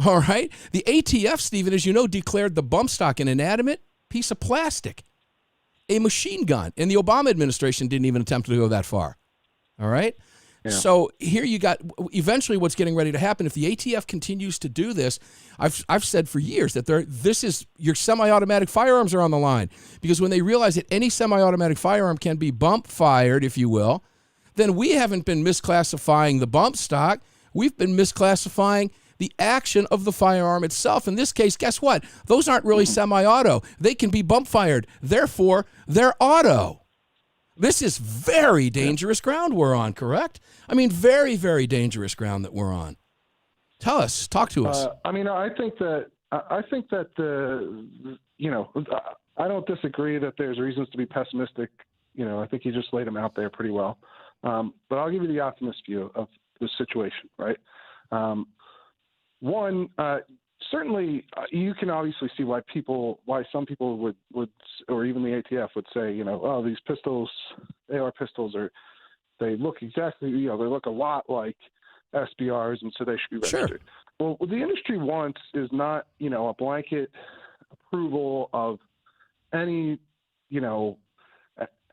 All right? The ATF, Stephen, as you know, declared the bump stock an inanimate piece of plastic, a machine gun. And the Obama administration didn't even attempt to go that far. All right? Yeah. So here you got eventually what's getting ready to happen. If the ATF continues to do this, I've said for years that this is your semi-automatic firearms are on the line, because when they realize that any semi-automatic firearm can be bump fired, if you will, then we haven't been misclassifying the bump stock. We've been misclassifying the action of the firearm itself. In this case, guess what? Those aren't really semi-auto. They can be bump fired. Therefore, they're auto. This is very dangerous ground we're on, correct? I mean, very, very dangerous ground that we're on. Talk to us. I think that I don't disagree that there's reasons to be pessimistic. I think you just laid them out there pretty well. But I'll give you the optimist view of the situation, right? One, certainly you can obviously see why some people would, or even the ATF would say, oh, these pistols, AR pistols they look exactly, they look a lot like SBRs, and so they should be registered. Sure. Well, what the industry wants is not, a blanket approval of any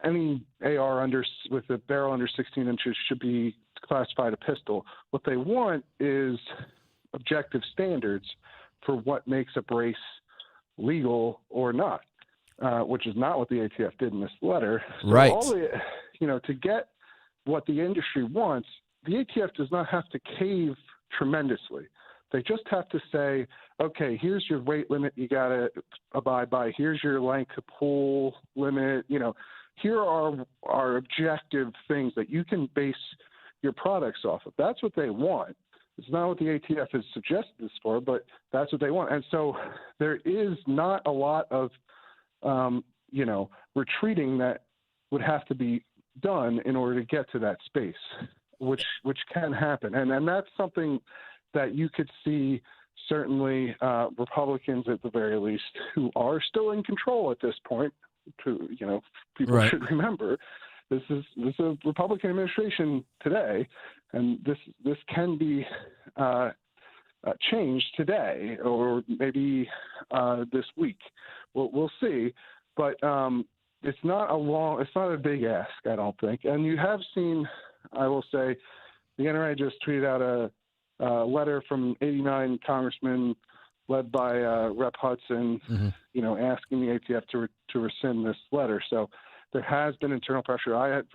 any AR with a barrel under 16 inches should be classified a pistol. What they want is objective standards for what makes a brace legal or not, which is not what the ATF did in this letter. So right. To get what the industry wants, the ATF does not have to cave tremendously. They just have to say, okay, here's your weight limit you got to abide by. Here's your length of pull limit. Here are our objective things that you can base your products off of. That's what they want. It's not what the ATF has suggested this for, but that's what they want. And so there is not a lot of, retreating that would have to be done in order to get to that space, which can happen. And that's something that you could see certainly Republicans at the very least who are still in control at this point. People right. should remember this is a Republican administration today, and this can be changed today or maybe this week. We'll see, but it's not a big ask, I don't think. And you have seen, I will say, the NRA just tweeted out a letter from 89 congressmen led by Rep. Hudson, asking the ATF to rescind this letter. So there has been internal pressure. I had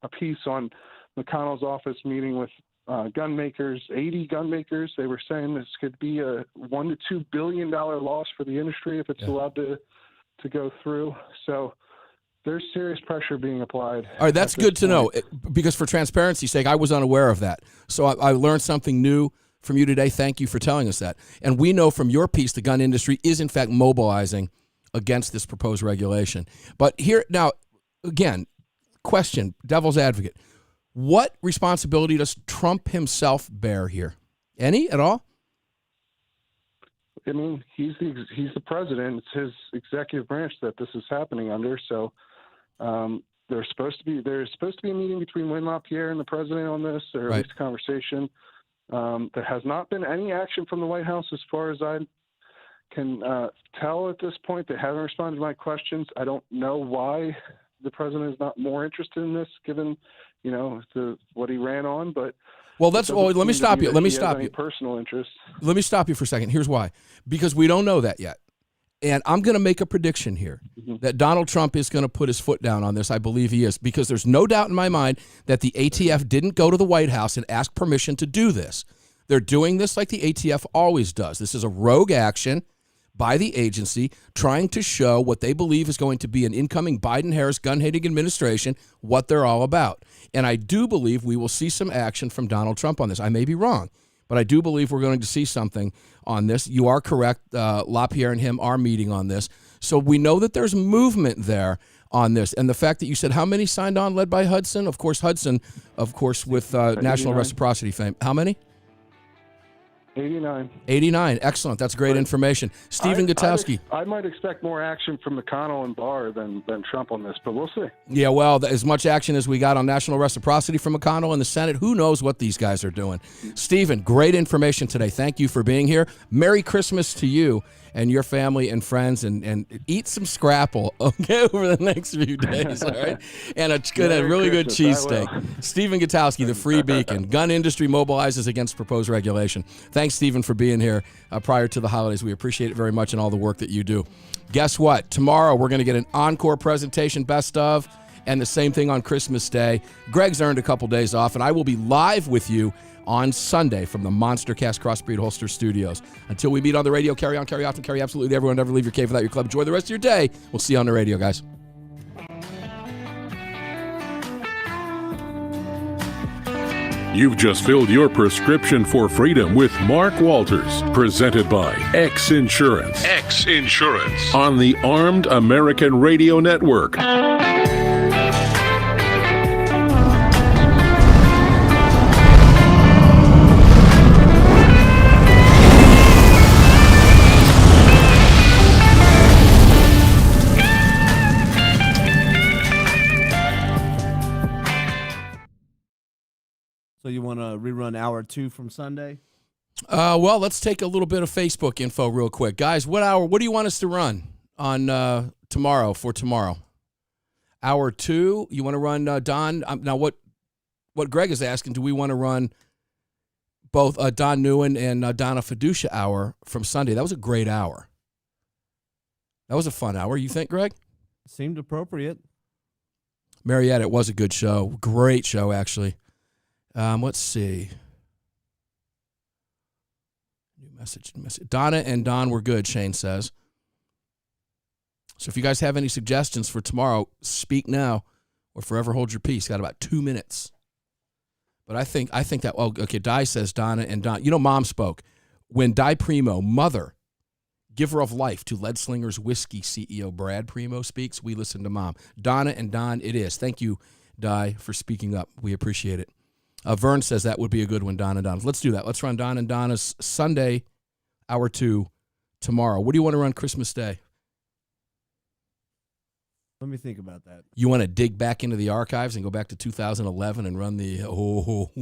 a piece on McConnell's office meeting with gun makers, 80 gun makers. They were saying this could be a $1 to $2 billion loss for the industry if it's allowed to go through. So there's serious pressure being applied. All right, that's good to know, because for transparency's sake, I was unaware of that. So I learned something new from you today. Thank you for telling us that. And we know from your piece the gun industry is, in fact, mobilizing against this proposed regulation. But here, now, again, question, devil's advocate. What responsibility does Trump himself bear here? Any at all? I mean, he's the president. It's his executive branch that this is happening under. So there's supposed to be a meeting between Wynne LaPierre and the president on this, or at least a conversation. There has not been any action from the White House as far as I can tell at this point. They haven't responded to my questions. I don't know why the president is not more interested in this, given what he ran on. But well, let me stop you. Let me stop you. Personal interest. Let me stop you for a second. Here's why: because we don't know that yet. And I'm going to make a prediction here that Donald Trump is going to put his foot down on this. I believe he is, because there's no doubt in my mind that the ATF didn't go to the White House and ask permission to do this. They're doing this like the ATF always does. This is a rogue action by the agency trying to show what they believe is going to be an incoming Biden-Harris gun-hating administration, what they're all about. And I do believe we will see some action from Donald Trump on this. I may be wrong, but I do believe we're going to see something on this. You are correct. LaPierre and him are meeting on this. So we know that there's movement there on this. And the fact that you said how many signed on led by Hudson? Of course, Hudson, with National Reciprocity fame. How many? 89. 89. Excellent. That's great information. Stephen Gutowski. I might expect more action from McConnell and Barr than Trump on this, but we'll see. Yeah, well, as much action as we got on national reciprocity from McConnell in the Senate, who knows what these guys are doing. Stephen, great information today. Thank you for being here. Merry Christmas to you and your family and friends, and eat some Scrapple, okay, over the next few days, all right? And a really good cheesesteak. Stephen Gutowski, the Free Beacon. Gun industry mobilizes against proposed regulation. Thanks, Stephen, for being here prior to the holidays. We appreciate it very much and all the work that you do. Guess what? Tomorrow we're going to get an encore presentation, best of, and the same thing on Christmas Day. Greg's earned a couple days off, and I will be live with you on Sunday from the Monster Cast Crossbreed Holster Studios. Until we meet on the radio, carry on, carry often, carry absolutely everyone. Never leave your cave without your club. Enjoy the rest of your day. We'll see you on the radio, guys. You've just filled your prescription for freedom with Mark Walters, presented by X Insurance. X Insurance on the Armed American Radio Network. So you want to rerun hour 2 from Sunday? Well, let's take a little bit of Facebook info real quick. Guys, what do you want us to run on tomorrow for tomorrow? Hour 2, you want to run Don? Now, what Greg is asking, do we want to run both Don Newen and Donna Fiducia hour from Sunday? That was a great hour. That was a fun hour. You think, Greg? Seemed appropriate. Marietta, it was a good show. Great show, actually. Let's see. New message. Donna and Don were good, Shane says. So if you guys have any suggestions for tomorrow, speak now or forever hold your peace. Got about 2 minutes. But I think that, Di says Donna and Don. You know, Mom spoke. When Di Primo, mother, giver of life to Lead Slingers Whiskey CEO Brad Primo speaks, we listen to Mom. Donna and Don, it is. Thank you, Di, for speaking up. We appreciate it. Vern says that would be a good one, Don and Don. Let's do that. Let's run Don and Donna's Sunday, hour 2, tomorrow. What do you want to run Christmas Day? Let me think about that. You want to dig back into the archives and go back to 2011 and run the man.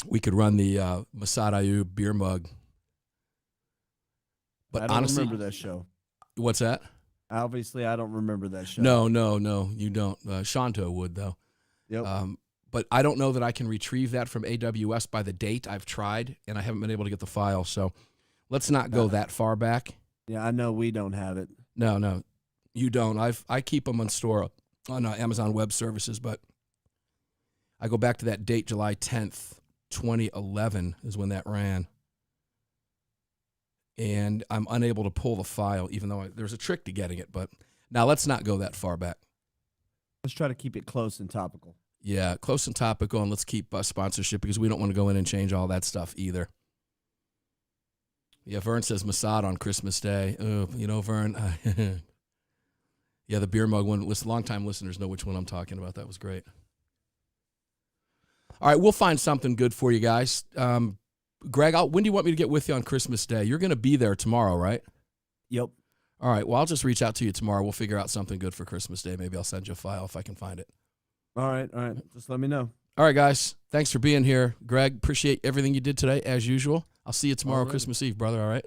We could run the Masad Ayub beer mug. But I don't honestly, remember that show. What's that? Obviously, I don't remember that show. No, you don't. Shanto would, though. Yep. But I don't know that I can retrieve that from AWS by the date. I've tried, and I haven't been able to get the file. So let's not go that far back. Yeah, I know we don't have it. No, you don't. I keep them on store on Amazon Web Services, but I go back to that date, July 10th, 2011 is when that ran. And I'm unable to pull the file, even though there's a trick to getting it. But now let's not go that far back. Let's try to keep it close and topical. Yeah, close and topical, and let's keep sponsorship because we don't want to go in and change all that stuff either. Yeah, Vern says Masad on Christmas Day. Vern. Yeah, the beer mug one. Long-time listeners know which one I'm talking about. That was great. All right, we'll find something good for you guys. Greg, when do you want me to get with you on Christmas Day? You're going to be there tomorrow, right? Yep. All right, well, I'll just reach out to you tomorrow. We'll figure out something good for Christmas Day. Maybe I'll send you a file if I can find it. All right. Just let me know. All right, guys. Thanks for being here. Greg, appreciate everything you did today, as usual. I'll see you tomorrow, Christmas Eve, brother, all right?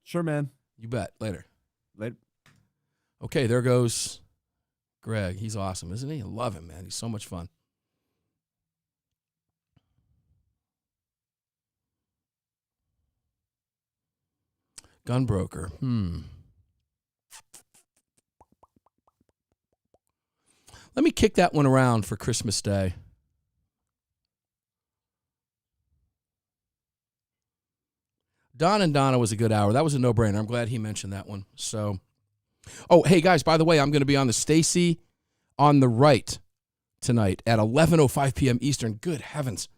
Sure, man. You bet. Later. Okay, there goes Greg. He's awesome, isn't he? I love him, man. He's so much fun. Gunbroker. Let me kick that one around for Christmas Day. Don and Donna was a good hour. That was a no-brainer. I'm glad he mentioned that one. So, hey, guys, by the way, I'm going to be on the Stacy on the Right tonight at 11:05 p.m. Eastern. Good heavens.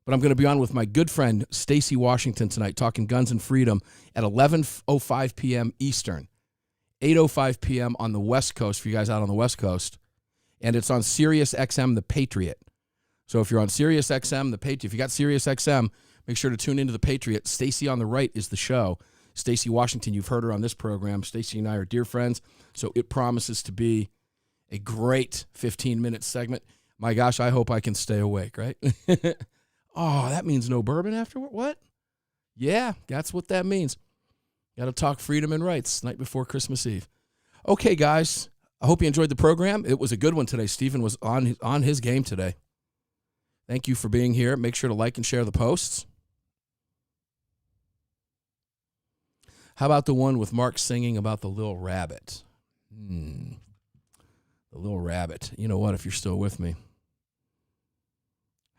But I'm going to be on with my good friend Stacy Washington tonight talking guns and freedom at 11:05 p.m. Eastern, 8:05 p.m. on the West Coast for you guys out on the West Coast. And it's on Sirius XM, The Patriot. So if you're on Sirius XM, The Patriot, if you got Sirius XM, make sure to tune into The Patriot. Stacy on the Right is the show. Stacy Washington, you've heard her on this program. Stacy and I are dear friends, so it promises to be a great 15-minute segment. My gosh, I hope I can stay awake, right? Oh, that means no bourbon afterward? What? Yeah, that's what that means. Got to talk freedom and rights night before Christmas Eve. Okay, guys, I hope you enjoyed the program. It was a good one today. Stephen was on his game today. Thank you for being here. Make sure to like and share the posts. How about the one with Mark singing about the little rabbit? The little rabbit. You know what, if you're still with me.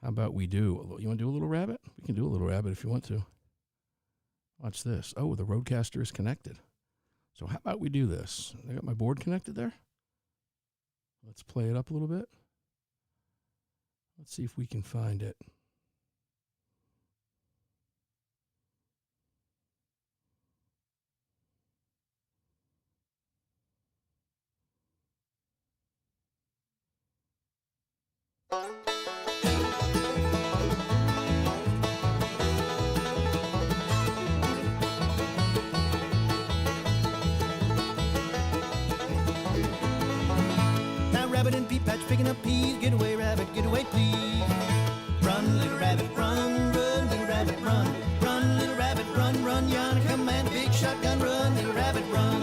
How about we do? You want to do a little rabbit? We can do a little rabbit if you want to. Watch this. Oh, the Roadcaster is connected. So how about we do this? I got my board connected there. Let's play it up a little bit. Let's see if we can find it. Rabbit and pea patch picking up peas. Get away, rabbit, get away, please. Run, little rabbit, run, run, little rabbit, run. Run, little rabbit, run, run. Yana command, big shotgun, run, little rabbit, run.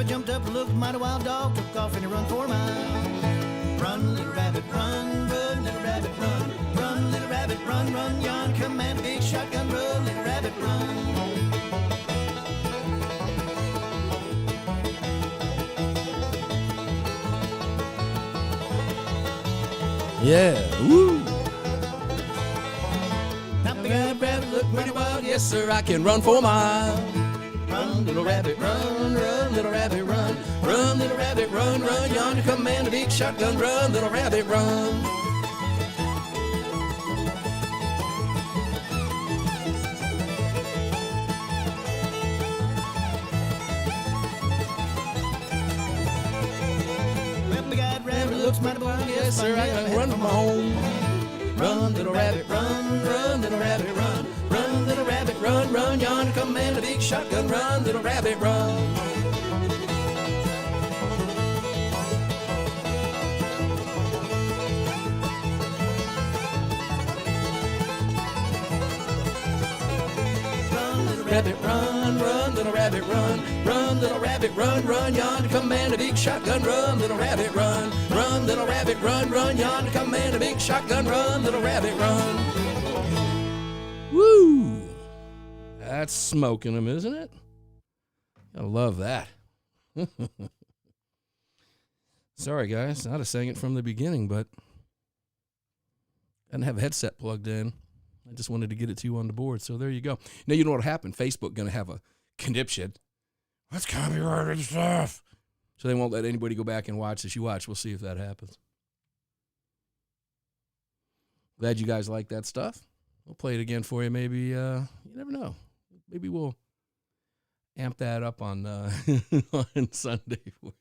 rabbit jumped up and looked a mighty wild dog, took off and he run for a mile. Run, little rabbit, run, run, little rabbit, run. Run, little rabbit, run, run, yon command a big shotgun, run, little rabbit, run. Yeah, woo. That rabbit look pretty wild, yes sir, I can run for a mile. Run, little rabbit, run, run, little rabbit, run. Run, little rabbit, run, run, yonder command a big shotgun, run, little rabbit, run. Well, big-eyed rabbit looks mighty bold, Yes sir, I can run from home. Run, little rabbit, run, run, little rabbit, run. Run, little rabbit, run, run, yonder command a big shotgun, run, little rabbit, run. Rabbit, run, run, little rabbit, run. Run, little rabbit, run, run, yonder command a big shotgun, run, little rabbit, run. Run, little rabbit, run, run, yonder command a big shotgun, run, little rabbit, run. Woo! That's smoking them, isn't it? I love that. Sorry, guys. I'd have sang it from the beginning, but I didn't have a headset plugged in. I just wanted to get it to you on the board. So there you go. Now, you know what happened? Facebook going to have a conniption. That's copyrighted stuff. So they won't let anybody go back and watch this. You watch. We'll see if that happens. Glad you guys like that stuff. We'll play it again for you. Maybe, you never know. Maybe we'll amp that up on on Sunday for you.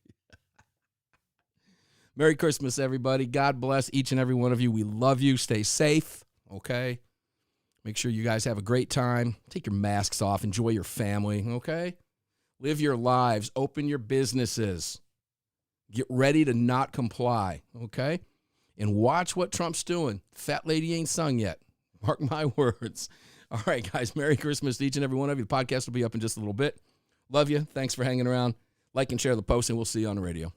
Merry Christmas, everybody. God bless each and every one of you. We love you. Stay safe, okay? Make sure you guys have a great time. Take your masks off. Enjoy your family, okay? Live your lives. Open your businesses. Get ready to not comply, okay? And watch what Trump's doing. Fat lady ain't sung yet. Mark my words. All right, guys, Merry Christmas to each and every one of you. The podcast will be up in just a little bit. Love you. Thanks for hanging around. Like and share the post, and we'll see you on the radio.